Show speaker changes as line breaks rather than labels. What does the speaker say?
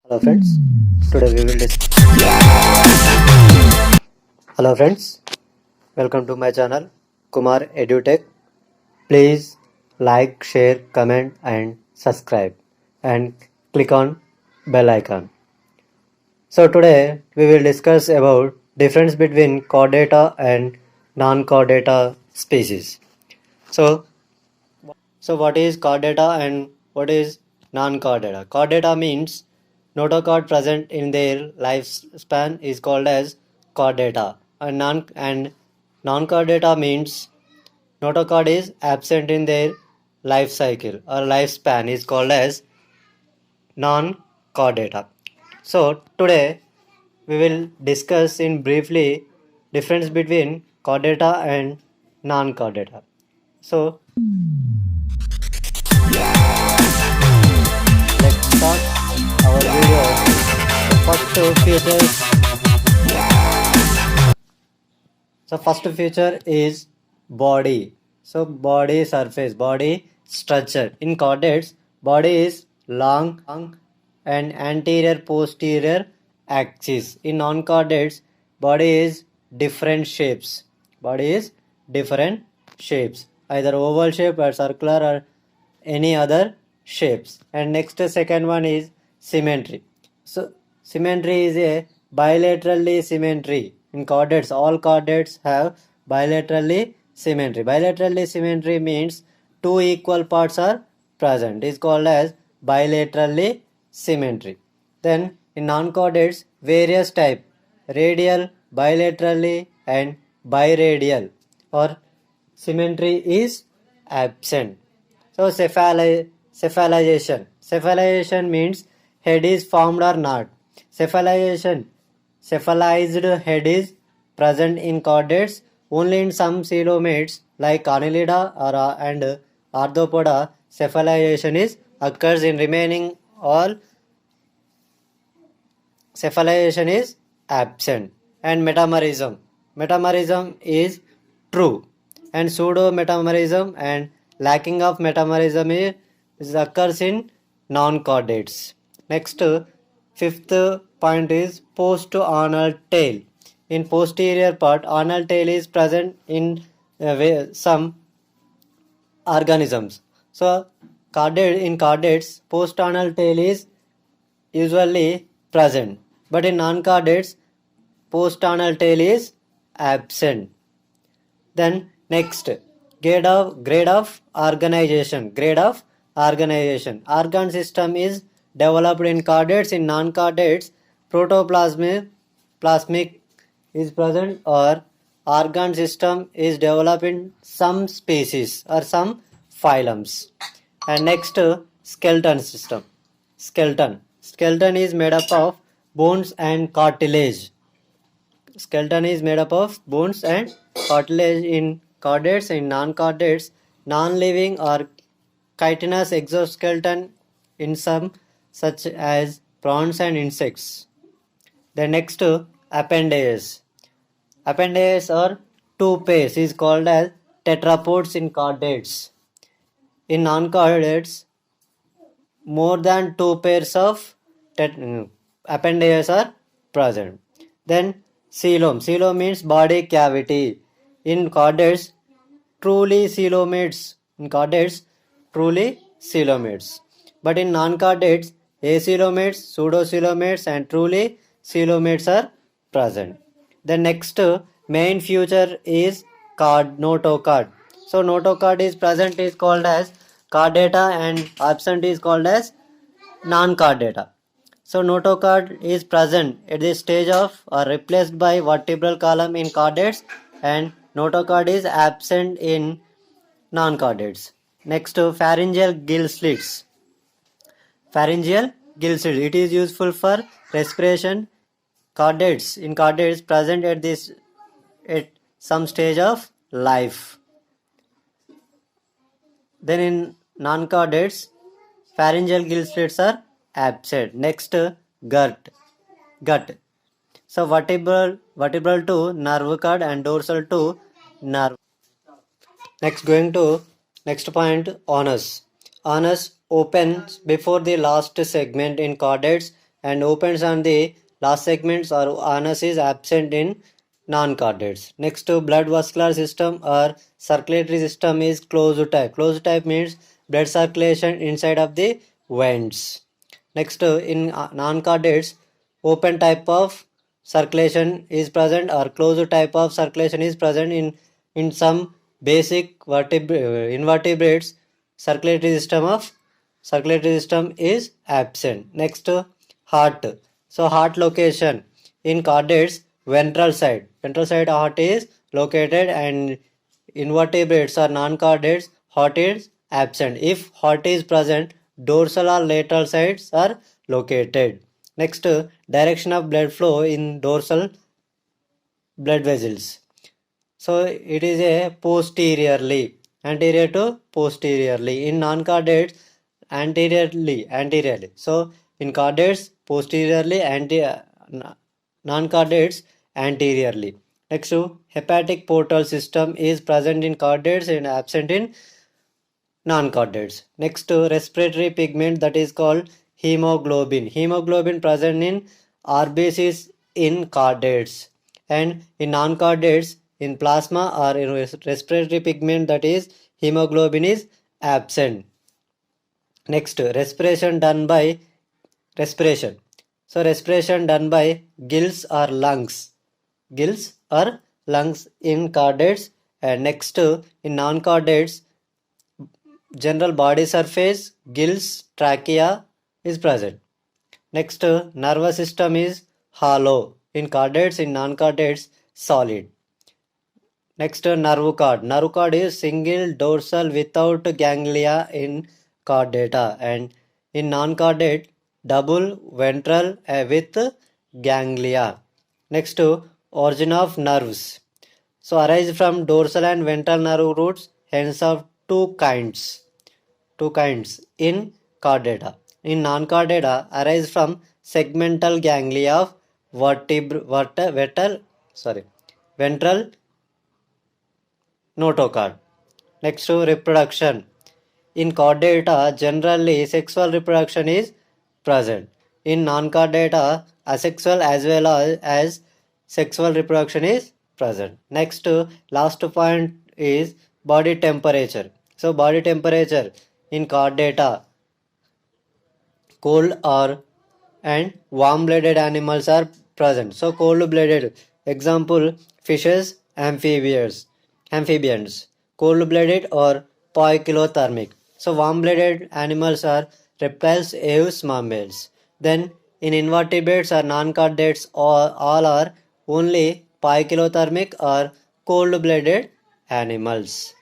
Hello friends. Today we will discuss. Hello friends. Welcome to my channel Kumar EduTech. Please like, share, comment and subscribe and click on bell icon. So today we will discuss about difference between chordata and non-chordata species. So what is chordata and what is non-chordata? Chordata means notochord present in their lifespan is called as chordata, and non-chordata means notochord is absent in their life cycle or lifespan is called as non-chordata. So today we will discuss in briefly difference between chordata and non-chordata. So let's start our video. First feature is body. So body surface, body structure. In chordates, body is long and anterior posterior axis. In non-chordates, body is different shapes. Body is different shapes, either oval shape or circular or any other shapes. And next second one is symmetry. So symmetry is a bilaterally symmetry. In chordates, all chordates have bilaterally symmetry. Bilaterally symmetry means two equal parts are present. It is called as bilaterally symmetry. Then in non-chordates, various type radial, bilaterally and biradial or symmetry is absent. So cephalization. Cephalization means head is formed or not. Cephalized head is present in chordates only in some coelomates like Annelida and Arthropoda. Cephalization is occurs in remaining all cephalization is absent. And metamerism. Metamerism is true, and pseudo metamerism and lacking of metamerism is occurs in non-chordates. Next, fifth point is post-anal tail. In posterior part, anal tail is present in some organisms. So, in chordates, post-anal tail is usually present, but in non-chordates, post-anal tail is absent. Then next, grade of organization. Grade of organization. Organ system is developed in chordates. In non-chordates, plasmic is present or organ system is developed in some species or some phylums. And next, skeleton system. Skeleton is made up of bones and cartilage. Skeleton is made up of bones and cartilage in chordates. In non-chordates, non-living or chitinous exoskeleton in some such as prawns and insects. The next, appendages. Appendages are two pairs is called as tetrapods in chordates. In non-chordates, more than two pairs of appendages are present. Then coelom. Coelom means body cavity. In chordates, truly coelomates. In chordates, truly coelomates. But in non-chordates, acoelomates, pseudocoelomates and truly coelomates are present. The next main feature is notochord. So notochord is present is called as chordata and absent is called as non-chordata. So notochord is present at the stage of or replaced by vertebral column in chordates, and notochord is absent in non-chordates. Next, pharyngeal gill slits. Pharyngeal gill slits. It is useful for respiration. Chordates in chordates present at some stage of life. Then in non-chordates, pharyngeal gill slits are absent. Next, gut. So vertebral to nerve cord and dorsal to nerve. Next, going to next point, anus. Anus opens before the last segment in chordates and opens on the last segments or anus is absent in non-chordates. Next to blood vascular system or circulatory system is closed type. Closed type means blood circulation inside of the veins. Next in non-chordates, open type of circulation is present or closed type of circulation is present in some basic invertebrates. Circulatory system is absent. Next heart. So heart location in chordates, ventral side heart is located, and invertebrates or non-chordates heart is absent. If heart is present, dorsal or lateral sides are located. Next direction of blood flow in dorsal blood vessels. So it is a posteriorly, anterior to posteriorly. In non-chordates, anteriorly. So in chordates, posteriorly, non-chordates, anteriorly. Next to hepatic portal system is present in chordates and absent in non-chordates. Next to respiratory pigment, that is called hemoglobin. Hemoglobin present in RBCs in chordates, and in non-chordates in plasma or in respiratory pigment, that is hemoglobin is absent. Next respiration done by respiration. So respiration done by gills or lungs in chordates, and next in non-chordates general body surface, gills, trachea is present. Next nervous system is hollow in chordates, in non-chordates solid. Next nerve cord. Nerve cord is single dorsal without ganglia in chordata, and in non-chordate double ventral with ganglia. Next origin of nerves. So arise from dorsal and ventral nerve roots, hence of two kinds in chordata. In non-chordata arise from segmental ganglia of ventral notochord. Next to reproduction. In chordata generally sexual reproduction is present. In non-chordata asexual as well as sexual reproduction is present. Next last point is body temperature. So body temperature in chordata, cold or and warm blooded animals are present. So cold blooded, example fishes, amphibians, cold blooded or poikilothermic. So warm blooded animals are reptiles, aves, mammals. Then in invertebrates or non-chordates, all are only poikilothermic or cold blooded animals.